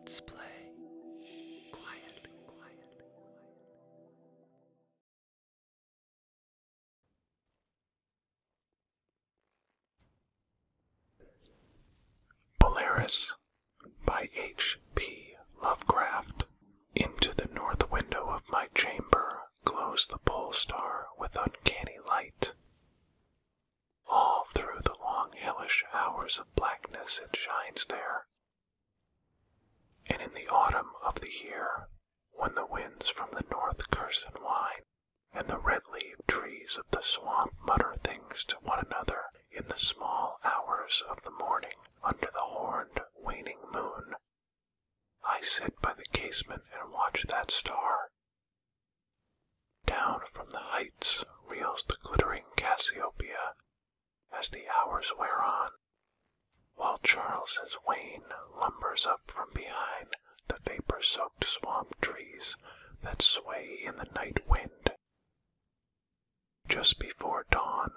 Let's play quietly. Polaris by H.P. Lovecraft. Into the north window of my chamber glows the pole star with uncanny light. All through the long hellish hours of blackness it shines there. And in the autumn of the year, when the winds from the north curse and whine, and the red-leaved trees of the swamp mutter things to one another in the small hours of the morning under the horned, waning moon, I sit by the casement and watch that star. Down from the heights reels the glittering Cassiopeia as the hours wear on, while Charles's wain lumbers up from behind the vapor-soaked swamp trees that sway in the night wind. Just before dawn,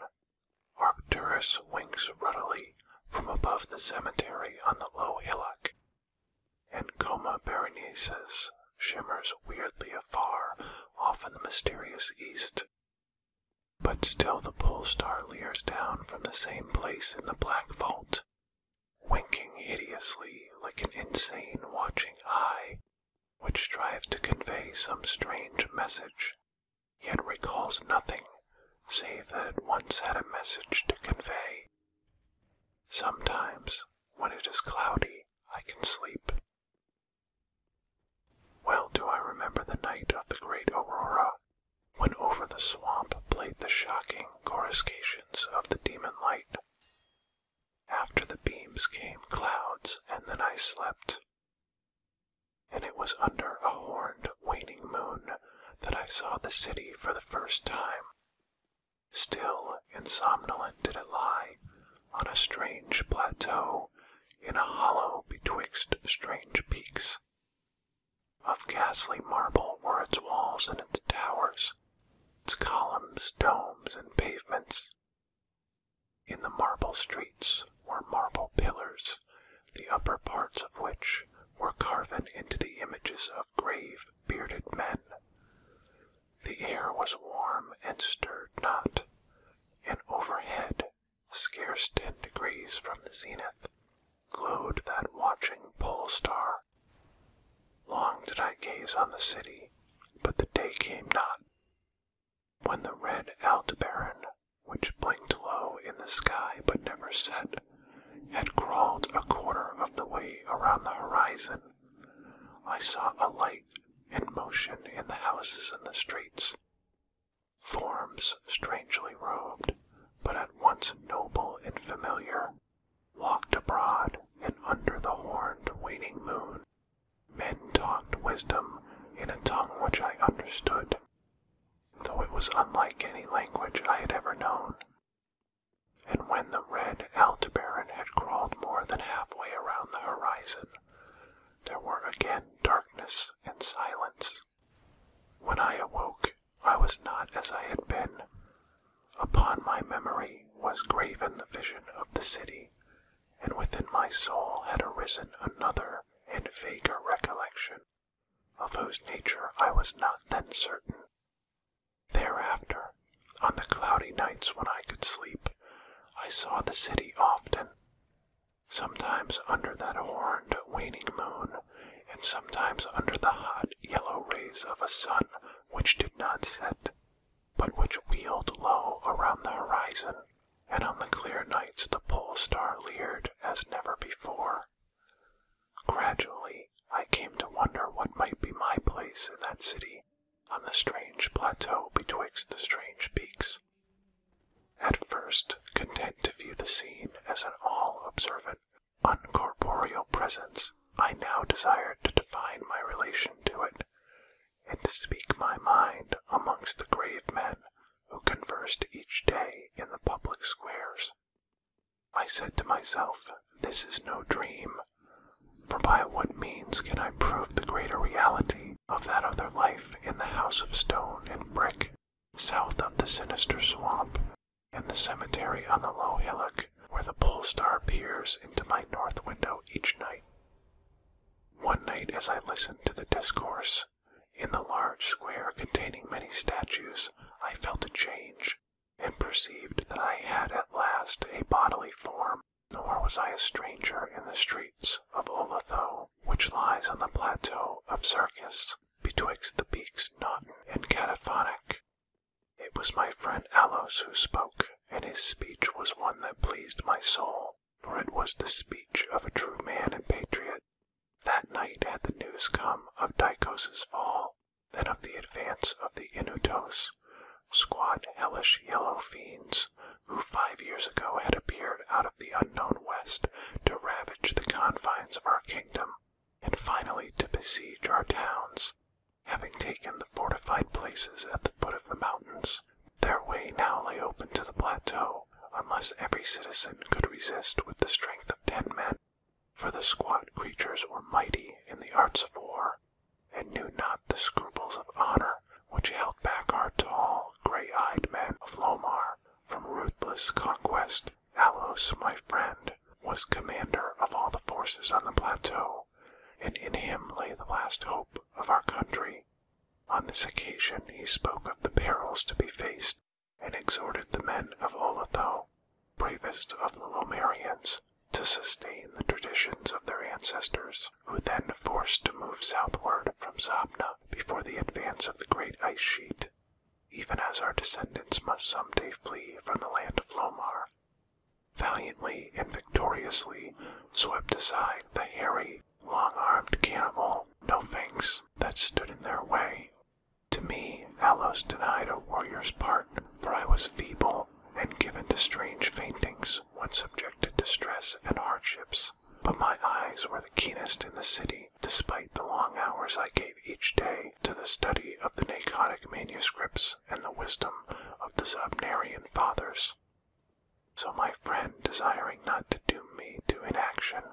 Arcturus winks ruddily from above the cemetery on the low hillock, and Coma Berenices shimmers weirdly afar off in the mysterious east. But still the pole star leers down from the same place in the black vault, winking hideously like an insane watching eye, which strives to convey some strange message, yet recalls nothing save that it once had a message to convey. Sometimes, when it is cloudy, I can sleep. Well do I remember the night of the great aurora, when over the swamp played the shocking coruscations of the demon light. After the beams came clouds, and then I slept. And it was under a horned, waning moon that I saw the city for the first time. Still and somnolent did it lie, on a strange plateau, in a hollow betwixt strange peaks. Of ghastly marble were its walls and its towers, its columns, domes, and pavements. In the marble streets were marble pillars, the upper parts of which were carven into the images of grave, bearded men. The air was warm and stirred not, and overhead, scarce 10 degrees from the zenith, glowed that watching pole star. Long did I gaze on the city, but the day came not. When the red Aldebaran, which blinked low in the sky but never set, had crawled a quarter of the way around the horizon, I saw a light and motion in the houses and the streets. Forms strangely robed, but at once noble and familiar, walked abroad, and under the horned, waning moon, men talked wisdom in a tongue which I understood, though it was unlike any language I had ever known. And when the red Aldebaran had crawled more than halfway around the horizon, there were again darkness and silence. When I awoke, I was not as I had been. Upon my memory was graven the vision of the city, and within my soul had arisen another and vaguer recollection, of whose nature I was not then certain. Thereafter, on the cloudy nights when I could sleep, I saw the city often, sometimes under that horned, waning moon, and sometimes under the hot, yellow rays of a sun which did not set, but which wheeled low around the horizon, and on the clear nights the pole star leered as never before. Gradually, I came to wonder what might be my place in that city, on the strange plateau betwixt the strange peaks. At first, content to view the scene as an all-observant, uncorporeal presence, I now desired to define my relation to it, and to speak my mind amongst the grave men who conversed each day in the public squares. I said to myself, this is no dream, for by what means can I prove the greater reality of that other life in the house of stone and brick, south of the sinister swamp, and the cemetery on the low hillock where the pole star peers into my north window each night? One night night as I listened to the discourse. In the large square containing many statues, I felt a change, and perceived that I had at last a bodily form, nor was I a stranger in the streets of Olatho, which lies on the plateau of Circus, betwixt the peaks Naughton and Cataphonic. It was my friend Alos who spoke, and his speech was one that pleased my soul, for it was the speech of a true man and patriot. That night had the news come of Dicos' fall, then of the advance of the Inutos, squat, hellish yellow fiends, who 5 years ago had appeared out of the unknown west to ravage the confines of our kingdom, and finally to besiege our towns. Having taken the fortified places at the foot of the mountains, their way now lay open to the plateau, unless every citizen could resist with the strength of 10 men, for the squat creatures were mighty in the arts of war, and knew not the scruples of honor which held back our tall, gray-eyed men of Lomar from ruthless conquest. Alos, my friend, was commander of all the forces on the plateau, and in him lay the last hope of our country. On this occasion he spoke of the perils to be faced, and exhorted the men of Olatho, bravest of the Lomarians, to sustain the traditions of their ancestors, who then forced to move southward from Zabna before the advance of the great ice sheet, even as our descendants must some day flee from the land of Lomar. Valiantly and victoriously swept aside the hairy, long-armed cannibal Nofangs that stood in their way. To me, Alos denied a warrior's part, for I was feeble and given to strange faintings when subjected to stress and hardships. But my eyes were the keenest in the city, despite the long hours I gave each day to the study of the Naconic manuscripts and the wisdom of the Zabnarian fathers. So my friend, desiring not to doom me to inaction,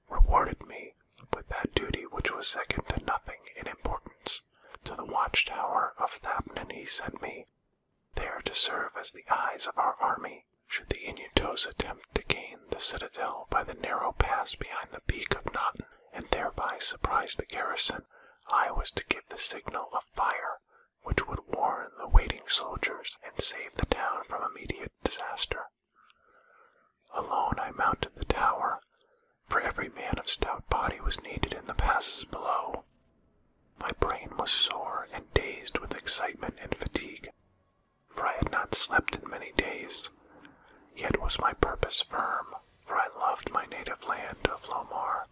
rewarded me with that duty which was second to nothing in importance. To the watchtower of Thapnan he sent me, there to serve as the eyes of our army, should the Inutos attempt to gain the citadel by the narrow pass behind the peak of Naughton, and thereby surprise the garrison. I was to give the signal of fire, which would warn the waiting soldiers and save the town from immediate disaster. Alone I mounted the tower, for every man of stout body was needed in the passes below. My brain was sore and dazed with excitement and fatigue, for I had not slept in many days. Yet was my purpose firm, for I loved my native land of Lomar,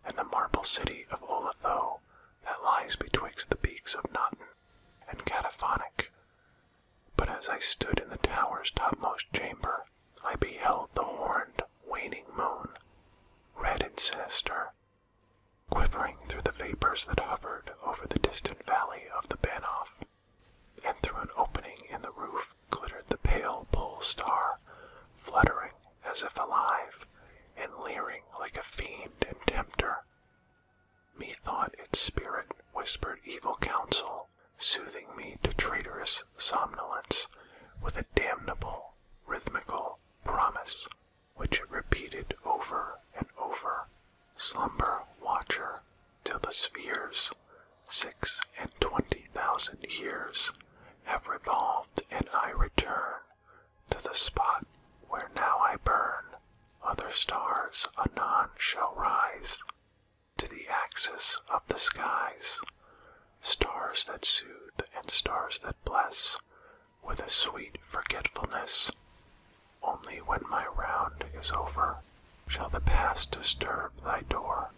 and the marble city of Olatho that lies betwixt the peaks of Naughton and Cataphonic. But as I stood in the tower's topmost chamber, I beheld the horned, waning moon, red and sinister, quivering through the vapors that hovered over the distant valley of the Banoff, and through an opening in the roof glittered the pale pole star, fluttering as if alive, and leering like a fiend and tempter. Methought its spirit whispered evil counsel, soothing me to traitorous somnolence with a damnable, rhythmical promise, which it repeated over and over. Slumber, watcher, till the spheres, 26,000 years, have revolved, and I return to the spot where now I burn. Other stars anon shall rise to the axis of the skies, stars that soothe and stars that bless with a sweet forgetfulness. Only when my round is over shall the past disturb thy door.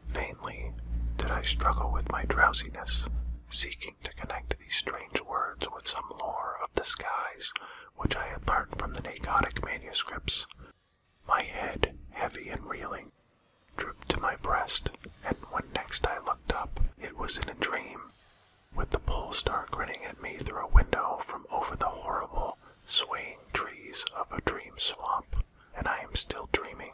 Vainly did I struggle with my drowsiness, seeking to connect these strange words with some lore of the skies which I had learned from the Naconic manuscripts. My head, heavy and reeling, drooped to my breast, and when next I looked up, it was in a dream, with the pole star grinning at me through a window from over the horrible, swaying trees of a dream swamp. And I am still dreaming.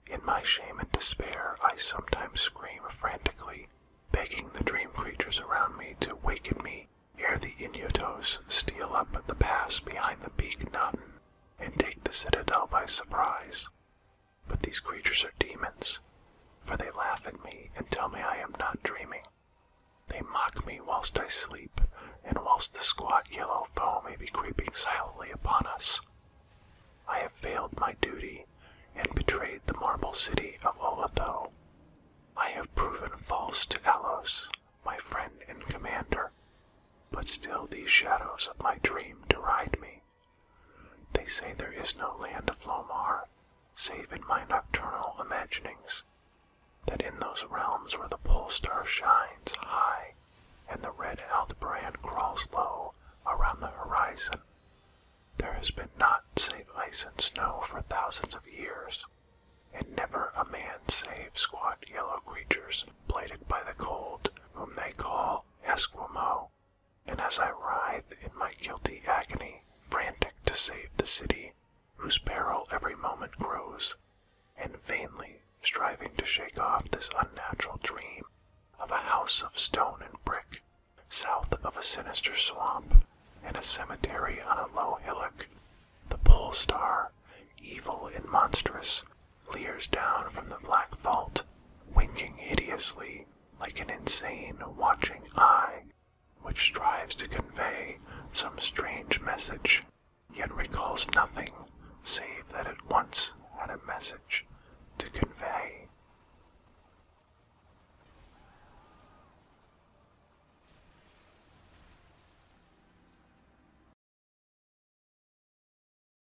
In my shame and despair, I sometimes scream frantically, begging the dream creatures around me to waken me ere the Inutos steal up the pass behind the peak Naughton and take the citadel by surprise. But these creatures are demons, for they laugh at me and tell me I am not dreaming. whilst I sleep, and whilst the squat yellow foe may be creeping silently upon us. I have failed my duty, and betrayed the marble city of Olatho. I have proven false to Alos, my friend and commander, but still these shadows of my dream deride me. They say there is no land of Lomar, save in my nocturnal imaginings, that in those realms where the pole star shines high, and the red Aldebaran crawls low around the horizon, there has been naught save ice and snow for thousands of years, and never a man save squat yellow creatures blighted by the cold, whom they call Esquimaux. And as I writhe in my guilty agony, frantic to save the city, whose peril every moment grows, and vainly striving to shake off this unnatural dream of a house of stone and brick, south of a sinister swamp, and a cemetery on a low hillock, the pole star, evil and monstrous, leers down from the black vault, winking hideously like an insane, watching eye, which strives to convey some strange message, yet recalls nothing save that it once had a message to convey.